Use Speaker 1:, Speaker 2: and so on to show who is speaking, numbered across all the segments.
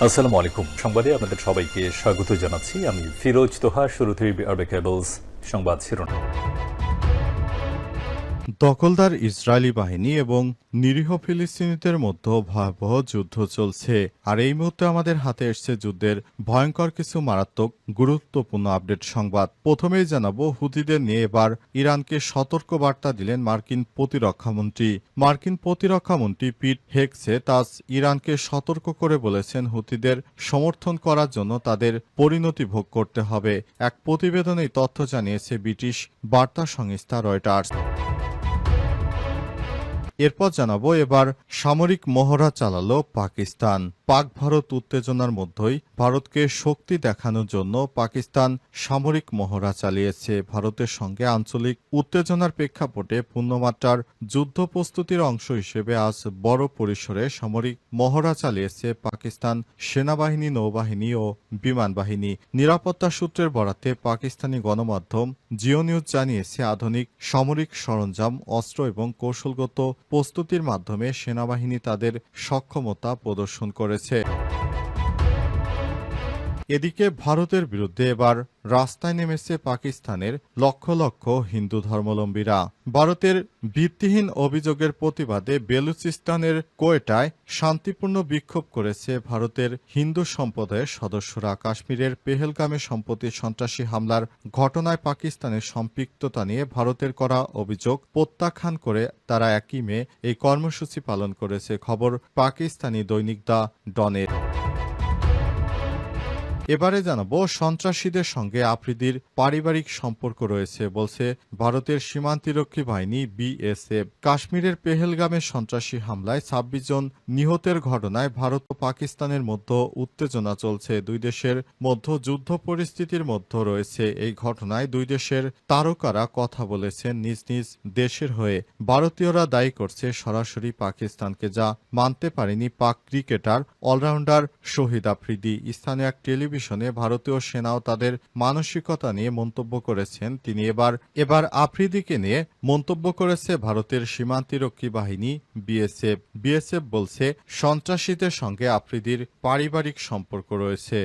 Speaker 1: আসসালামু আলাইকুম। সংবাদে আপনাদের সবাইকে স্বাগত জানাচ্ছি। আমি ফিরোজ তোহা। শুরুতেই আরবে কেবলস সংবাদ শিরোনাম।
Speaker 2: দখলদার ইসরায়েলি বাহিনী এবং নিরীহ ফিলিস্তিনিদের মধ্যে ভয়াবহ যুদ্ধ চলছে। আর এই মুহূর্তে আমাদের হাতে এসছে যুদ্ধের ভয়ঙ্কর কিছু মারাত্মক গুরুত্বপূর্ণ আপডেট সংবাদ। প্রথমেই জানাবো, হুতিদের নিয়ে এবার ইরানকে সতর্ক বার্তা দিলেন মার্কিন প্রতিরক্ষামন্ত্রী। মার্কিন প্রতিরক্ষামন্ত্রী পিট হেগসেত ইরানকে সতর্ক করে বলেছেন, হুতিদের সমর্থন করার জন্য তাদের পরিণতি ভোগ করতে হবে। এক প্রতিবেদনে এই তথ্য জানিয়েছে ব্রিটিশ বার্তা সংস্থা রয়টার্স। এরপর জানাবো, এবার সামরিক মহড়া চালালো পাকিস্তান। পাক ভারত উত্তেজনার মধ্যেই ভারতকে শক্তি দেখানোর জন্য পাকিস্তান সামরিক মহড়া চালিয়েছে। ভারতের সঙ্গে আঞ্চলিক উত্তেজনার প্রেক্ষাপটে পূর্ণমাত্রার যুদ্ধ প্রস্তুতির অংশ হিসেবে আজ বড় পরিসরে সামরিক মহড়া চালিয়েছে পাকিস্তান সেনাবাহিনী, নৌবাহিনী ও বিমান বাহিনী। নিরাপত্তা সূত্রের বরাতে পাকিস্তানি গণমাধ্যম জিও নিউজ জানিয়েছে, আধুনিক সামরিক সরঞ্জাম, অস্ত্র এবং কৌশলগত প্রস্তুতির মাধ্যমে সেনাবাহিনী তাদের সক্ষমতা প্রদর্শন করেছে। এদিকে ভারতের বিরুদ্ধে এবার রাস্তায় নেমেছে পাকিস্তানের লক্ষ লক্ষ হিন্দু ধর্মাবলম্বীরা। ভারতের ভিত্তিহীন অভিযোগের প্রতিবাদে বেলুচিস্তানের কোয়েটায় শান্তিপূর্ণ বিক্ষোভ করেছে ভারতের হিন্দু সম্প্রদায়ের সদস্যরা। কাশ্মীরের পেহেলগামে সম্প্রতি সন্ত্রাসী হামলার ঘটনায় পাকিস্তানের সম্পৃক্ততা নিয়ে ভারতের করা অভিযোগ প্রত্যাখ্যান করে তারা একই মে এই কর্মসূচি পালন করেছে। খবর পাকিস্তানি দৈনিক দ্য ডনের। এবারে জানাবো, সন্ত্রাসীদের সঙ্গে আফ্রিদির পারিবারিক সম্পর্ক রয়েছে বলছে ভারতের সীমান্তিরক্ষী বাহিনী বিএসএফ। কাশ্মীরের পেহেলগামে সন্ত্রাসী হামলায় ২৬ জন নিহতের ঘটনায় ভারত ও পাকিস্তানের মধ্যে উত্তেজনা চলছে। দুই দেশের মধ্যে যুদ্ধ পরিস্থিতির মধ্যে রয়েছে। এই ঘটনায় দুই দেশের তারকারা কথা বলেছেন নিজ নিজ দেশের হয়ে। ভারতীয়রা দায়ী করছে সরাসরি পাকিস্তানকে, যা মানতে পারেনি পাক ক্রিকেটার অলরাউন্ডার শহীদ আফ্রিদি। স্থানীয় এক টেলিভিশনে ভারতীয় সেনাও তাদের মানসিকতা নিয়ে মন্তব্য করেছেন তিনি। এবার আফ্রিদিকে নিয়ে মন্তব্য করেছে ভারতের সীমান্তিরক্ষী বাহিনী বিএসএফ। বিএসএফ বলছে, সন্ত্রাসীদের সঙ্গে আফ্রিদির পারিবারিক সম্পর্ক রয়েছে।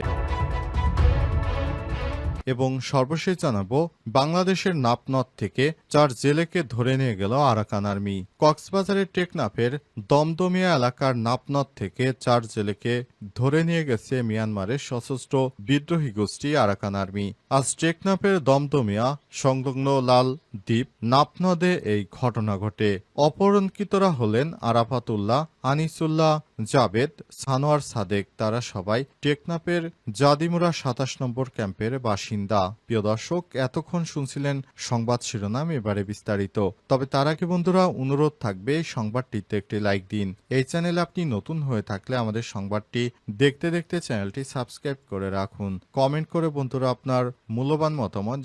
Speaker 2: এবং সর্বশেষ জানাবো, বাংলাদেশের নাপনদ থেকে ৪ জেলেকে ধরে নিয়ে গেল আরাকান আর্মি। কক্সবাজারের টেকনাফের দমদমিয়া এলাকার নাপনদ থেকে ৪ জেলেকে ধরে নিয়ে গেছে মিয়ানমারের সশস্ত্র বিদ্রোহী গোষ্ঠী আরাকান আর্মি। আজ টেকনাফের দমদমিয়া সংলগ্ন লাল দ্বীপ নাপনদে এই ঘটনা ঘটে। অপহরণকৃতরা হলেন আরাফাতুল্লাহ, আনিসুল্লাহ, জাবেদ, সানোয়ার সাদেক। তারা সবাই টেকনাফের জাদিমুরা ২৭ নম্বর ক্যাম্পের বাসিন্দা। প্রিয় দর্শক, এতক্ষণ শুনছিলেন সংবাদ শিরোনাম, এবারে বিস্তারিত। তবে তার আগে বন্ধুরা, অনুরোধ থাকবে এই সংবাদটিতে একটি লাইক দিন। এই চ্যানেলে আপনি নতুন হয়ে থাকলে আমাদের সংবাদটি দেখতে দেখতে চ্যানেলটি সাবস্ক্রাইব করে রাখুন। কমেন্ট করে বন্ধুরা আপনার মূল্যবান মতামত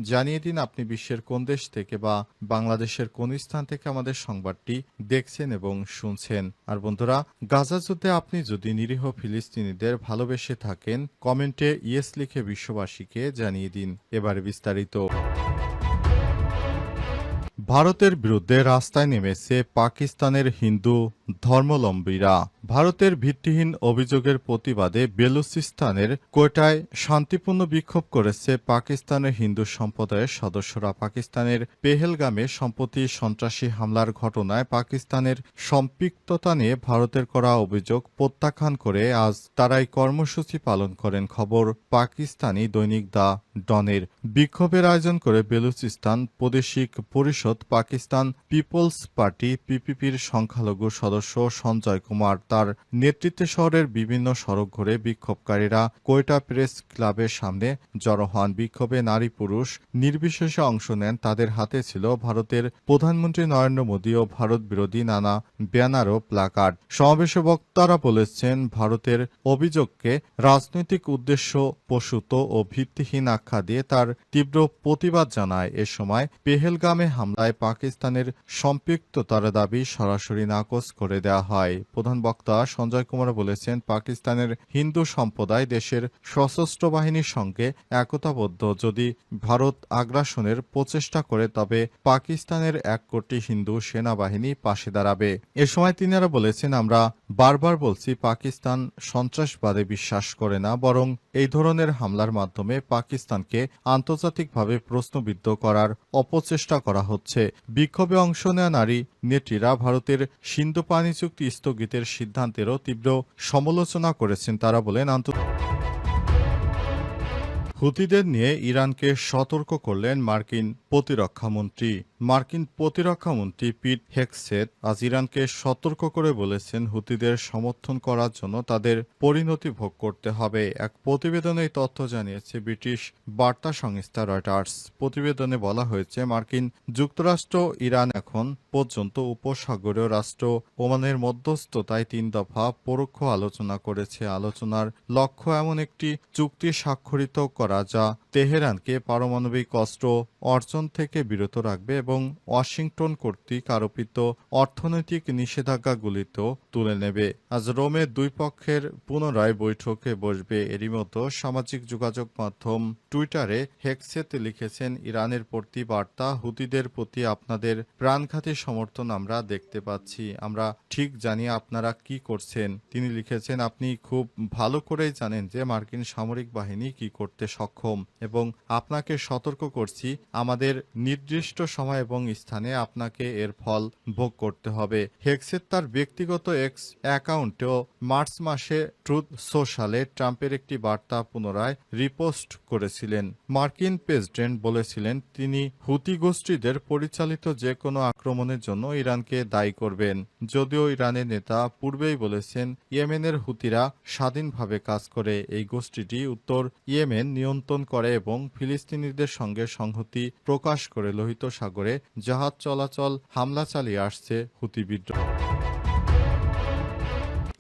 Speaker 2: জানিয়ে দিন আপনি বিশ্বের কোন দেশ থেকে বা বাংলাদেশের কোন স্থান থেকে আমাদের সংবাদটি দেখছেন এবং শুনছেন। আর বন্ধুরা, গাজা যুদ্ধে আপনি যদি নিরীহ ফিলিস্তিনিদের ভালোবেসে থাকেন, কমেন্টে ইয়েস লিখে বিশ্ববাসীকে জানিয়ে দিন। এবারে বিস্তারিত। ভারতের বিরুদ্ধে রাস্তায় নেমেছে পাকিস্তানের হিন্দু ধর্মাবলম্বীরা। ভারতের ভিত্তিহীন অভিযোগের প্রতিবাদে বেলুচিস্তানের কোয়েটায় শান্তিপূর্ণ বিক্ষোভ করেছে পাকিস্তানের হিন্দু সম্প্রদায়ের সদস্যরা। পাকিস্তানের পেহেলগামে সম্প্রতি সন্ত্রাসী হামলার ঘটনায় পাকিস্তানের সম্পৃক্ততা নিয়ে ভারতের করা অভিযোগ প্রত্যাখ্যান করে আজ তারাই কর্মসূচি পালন করেন। খবর পাকিস্তানি দৈনিক দ্য ডনের। বিক্ষোভের আয়োজন করে বেলুচিস্তান প্রাদেশিক পরিষদ, পাকিস্তান পিপলস পার্টি পিপিপির সংখ্যালঘু সদস্য সঞ্জয় কুমার। তার নেতৃত্বে শহরের বিভিন্ন সড়ক ঘুরে বিক্ষোভকারীরা কোয়েটা প্রেস ক্লাবের সামনে জড়ো হন। বিক্ষোভে নারী পুরুষ নির্বিশেষে অংশ নেন। তাদের হাতে ছিল ভারতের প্রধানমন্ত্রী নরেন্দ্র মোদী ও ভারত বিরোধী নানা ব্যানার ও প্লাকার্ড। সমাবেশে বক্তারা বলেছেন, ভারতের অভিযোগকে রাজনৈতিক উদ্দেশ্য প্রসূত ও ভিত্তিহীন আখ্যা দিয়ে তার তীব্র প্রতিবাদ জানায়। এ সময় পেহেলগামে হামলায় পাকিস্তানের সম্পৃক্ততার দাবি সরাসরি নাকচ করে দেওয়া হয়। প্রধান বক্তা সঞ্জয় কুমার বলেছেন, পাকিস্তানের হিন্দু সম্প্রদায় দেশের সশস্ত্র বাহিনীর সঙ্গে একতাবদ্ধ। যদি ভারত আগ্রাসনের প্রচেষ্টা করে তবে পাকিস্তানের ১ কোটি হিন্দু সেনাবাহিনী পাশে দাঁড়াবে। এ সময় তিনি আরো বলেছেন, আমরা বারবার বলছি, পাকিস্তান সন্ত্রাসবাদে বিশ্বাস করে না, বরং এই ধরনের হামলার মাধ্যমে পাকিস্তানকে আন্তর্জাতিকভাবে প্রশ্নবিদ্ধ করার অপচেষ্টা করা হচ্ছে। বিক্ষোভে অংশ নেওয়া নারী নেত্রীরা ভারতের সিন্ধু পানি চুক্তি স্থগিতের সিদ্ধান্তেরও তীব্র সমালোচনা করেছেন। তারা বলেন, হুতিদের নিয়ে ইরানকে সতর্ক করলেন মার্কিন প্রতিরক্ষামন্ত্রী। মার্কিন প্রতিরক্ষামন্ত্রী পিট হেগসেথ আজ ইরানকে সতর্ক করে বলেছেন, হুতিদের সমর্থন করার জন্য তাদের পরিণতি ভোগ করতে হবে। এক প্রতিবেদনে এই তথ্য জানিয়েছে ব্রিটিশ বার্তা সংস্থা রয়টার্স। প্রতিবেদনে বলা হয়েছে, মার্কিন যুক্তরাষ্ট্র ইরান এখন পর্যন্ত উপসাগরীয় রাষ্ট্র ওমানের মধ্যস্থতায় 3 দফা পরোক্ষ আলোচনা করেছে। আলোচনার লক্ষ্য এমন একটি চুক্তি স্বাক্ষরিত করা যা তেহরানকে পারমাণবিক অস্ত্র অর্জন থেকে বিরত রাখবে এবং ওয়াশিংটন কর্তৃক আরোপিত অর্থনৈতিক নিষেধাজ্ঞাগুলিতেও তুলে নেবে। আজ রোমে দুই পক্ষের পুনরায় বৈঠকে বসবে। এরই মতো সামাজিক যোগাযোগ মাধ্যম টুইটারে হেগসেথ লিখেছেন, ইরানের প্রতি বার্তা, হুতিদের প্রতি আপনাদের প্রাণঘাতী সমর্থন আমরা দেখতে পাচ্ছি। আমরা ঠিক জানি আপনারা কি করছেন। তিনি লিখেছেন, আপনি খুব ভালো করেই জানেন যে মার্কিন সামরিক বাহিনী কি করতে সক্ষম এবং আপনাকে সতর্ক করছি, আমাদের নির্দিষ্ট সময় এবং স্থানে আপনাকে এর ফল ভোগ করতে হবে। হেগসেথ তার ব্যক্তিগত এক্স অ্যাকাউন্টেও মার্চ মাসে ট্রুথ সোশ্যালে ট্রাম্পের একটি বার্তা পুনরায় রিপোস্ট করেছিলেন। মার্কিন প্রেসিডেন্ট বলেছিলেন, তিনি হুতি গোষ্ঠীদের পরিচালিত যে কোনো আক্রমণের জন্য ইরানকে দায়ী করবেন। যদিও ইরানের নেতা পূর্বেই বলেছেন, ইয়েমেনের হুতিরা স্বাধীনভাবে কাজ করে। এই গোষ্ঠীটি উত্তর ইয়েমেন নিয়ন্ত্রণ করে এবং ফিলিস্তিনিদের সঙ্গে সংহতি প্রকাশ করে লোহিত সাগরে জাহাজ চলাচল হামলা চালিয়ে আসছে হুতি বিদ্রোহ।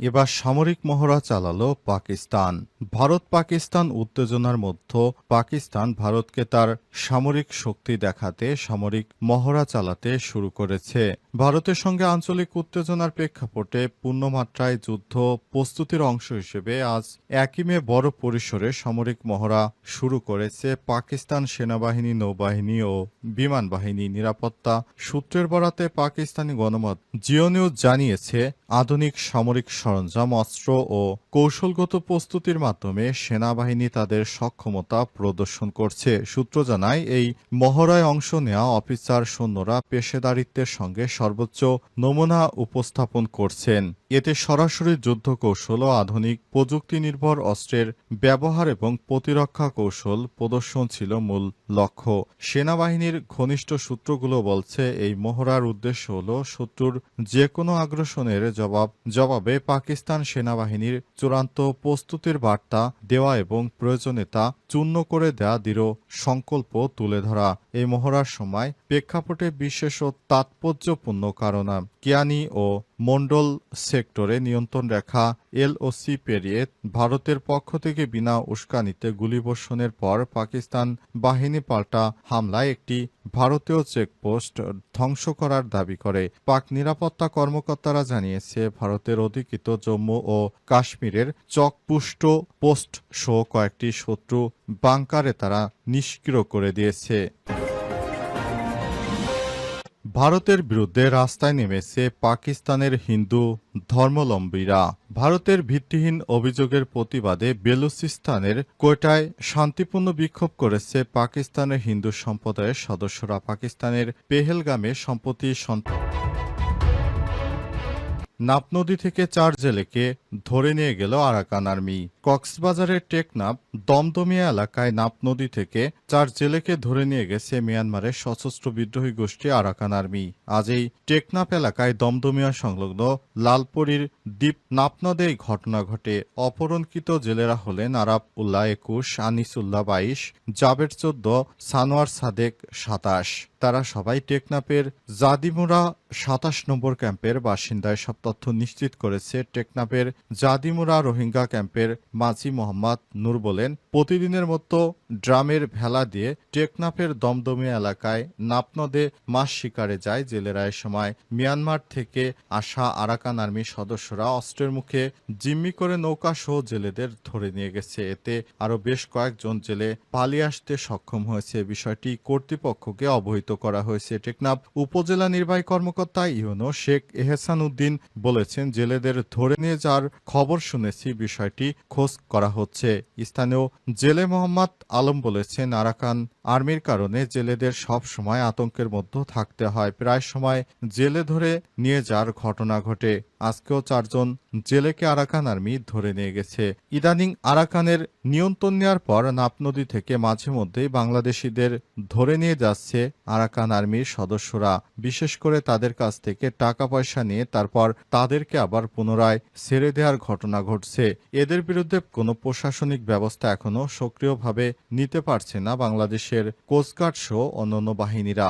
Speaker 2: এবার সামরিক মহড়া চালালো পাকিস্তান। ভারত পাকিস্তান উত্তেজনার মধ্যে পাকিস্তান ভারতকে তার সামরিক শক্তি দেখাতে সামরিক মহড়া চালাতে শুরু করেছে। ভারতের সঙ্গে আঞ্চলিক উত্তেজনার প্রেক্ষাপটে পূর্ণমাত্রায় যুদ্ধ প্রস্তুতির অংশ হিসেবে আজ 1 মে বড় পরিসরে সামরিক মহড়া শুরু করেছে পাকিস্তান সেনাবাহিনী, নৌবাহিনী ও বিমান বাহিনী। নিরাপত্তা সূত্রের বরাতে পাকিস্তানি গণমাধ্যম জিও নিউজ জানিয়েছে, আধুনিক সামরিক সরঞ্জাম, অস্ত্র ও কৌশলগত প্রস্তুতির মাধ্যমে সেনাবাহিনী তাদের সক্ষমতা প্রদর্শন করছে। সূত্র জানায়, এই মহড়ায় অংশ নেওয়া অফিসার সৈন্যরা পেশাদারিত্বের সঙ্গে সর্বোচ্চ নমুনা উপস্থাপন করছেন। এতে সরাসরি যুদ্ধ কৌশল ও আধুনিক প্রযুক্তি নির্ভর অস্ত্রের ব্যবহার এবং প্রতিরক্ষা কৌশল প্রদর্শন ছিল মূল লক্ষ্য। সেনাবাহিনীর ঘনিষ্ঠ সূত্রগুলো বলছে, এই মহড়ার উদ্দেশ্য হল শত্রুর যে কোনো আগ্রাসনের জবাবে পাকিস্তান সেনাবাহিনীর চূড়ান্ত প্রস্তুতির বার্তা দেওয়া এবং প্রয়োজনে তা চূর্ণ করে দেয়া দৃঢ় সংকল্প তুলে ধরা। এই মহড়ার সময় প্রেক্ষাপটে বিশেষ ও তাৎপর্যপূর্ণ কারণ, কিয়ানি ও মন্ডল সেক্টরে নিয়ন্ত্রণ রেখা এলওসি পেরিয়ে ভারতের পক্ষ থেকে বিনা উস্কানিতে গুলিবর্ষণের পর পাকিস্তান বাহিনী পাল্টা হামলায় একটি ভারতীয় চেকপোস্ট ধ্বংস করার দাবি করে। পাক নিরাপত্তা কর্মকর্তারা জানিয়েছে, ভারতের অধিকৃত জম্মু ও কাশ্মীরের চকপুষ্ট পোস্ট সহ কয়েকটি শত্রু বাংকারে তারা নিষ্ক্রিয় করে দিয়েছে। ভারতের বিরুদ্ধে রাস্তায় নেমেছে পাকিস্তানের হিন্দু ধর্মাবলম্বীরা। ভারতের ভিত্তিহীন অভিযোগের প্রতিবাদে বেলুচিস্তানের কোয়েটায় শান্তিপূর্ণ বিক্ষোভ করেছে পাকিস্তানের হিন্দু সম্প্রদায়ের সদস্যরা। পাকিস্তানের পেহেলগামে সম্প্রতি নাপ নদী থেকে 4 জেলেকে ধরে নিয়ে গেল আরাকান আর্মি। কক্সবাজারের টেকনাফ দমদমিয়া এলাকায় নাপ নদী থেকে 4 জেলেকে ধরে নিয়ে গেছে মিয়ানমারের সশস্ত্র বিদ্রোহী গোষ্ঠী আরাকান আর্মি। আজ এই টেকনাফ এলাকায় দমদমিয়া সংলগ্ন লালপরির দ্বীপ নাপনদে এই ঘটনা ঘটে। অপহরণকৃত জেলেরা হলেন আরাফ উল্লাহ 21, আনিস উল্লাহ 22, জাবের 14, সানোয়ার সাদেক 27। তারা সবাই টেকনাফের জাদিমুরা 27 নম্বর ক্যাম্পের বাসিন্দা। এসব তথ্য নিশ্চিত করেছে টেকনাফের জাদিমুরা রোহিঙ্গা ক্যাম্পের মাঝি মোহাম্মদ নূর বলেন, প্রতিদিনের মতো ড্রামের ভেলা দিয়ে টেকনাফের দমদমিয়া এলাকায় নাপনদে মাছ শিকারে যায় জেলেরা। এ সময় মিয়ানমার থেকে আসা আরাকান আর্মির সদস্যরা অস্ত্রের মুখে জিম্মি করে নৌকা সহ জেলেদের ধরে নিয়ে গেছে। এতে আরও বেশ কয়েকজন জেলে পালিয়ে আসতে সক্ষম হয়েছে। বিষয়টি কর্তৃপক্ষকে অবহিত নিষিদ্ধ করা হয়েছে। টেকনাফ উপজেলা নির্বাহী কর্মকর্তা ইউনো শেখ এহসান উদ্দিন বলেছেন, জেলেদের ধরে নিয়ে যাওয়ার খবর শুনেছি, বিষয়টি খোঁজ করা হচ্ছে। স্থানীয় জেলে মোহাম্মদ আলম বলেছেন, আরাকান আর্মির কারণে জেলেদের সব সময় আতঙ্কের মধ্যে থাকতে হয়। প্রায় সময় জেলে ধরে নিয়ে যাওয়ার ঘটনা ঘটে। আজকেও 4 জন জেলেকে আরাকান আর্মি ধরে নিয়ে গেছে। ইদানিং আরাকানের নিয়ন্ত্রণ নেওয়ার পর নাপ নদী থেকে মাঝে মধ্যেই বাংলাদেশিদের ধরে নিয়ে যাচ্ছে আরাকান আর্মির সদস্যরা। বিশেষ করে তাদের কাছ থেকে টাকা পয়সা নিয়ে তারপর তাদেরকে আবার পুনরায় ছেড়ে দেওয়ার ঘটনা ঘটছে। এদের বিরুদ্ধে কোনো প্রশাসনিক ব্যবস্থা এখনো সক্রিয়ভাবে নিতে পারছে না বাংলাদেশের কোস্টগার্ড সহ অন্যান্য বাহিনীরা।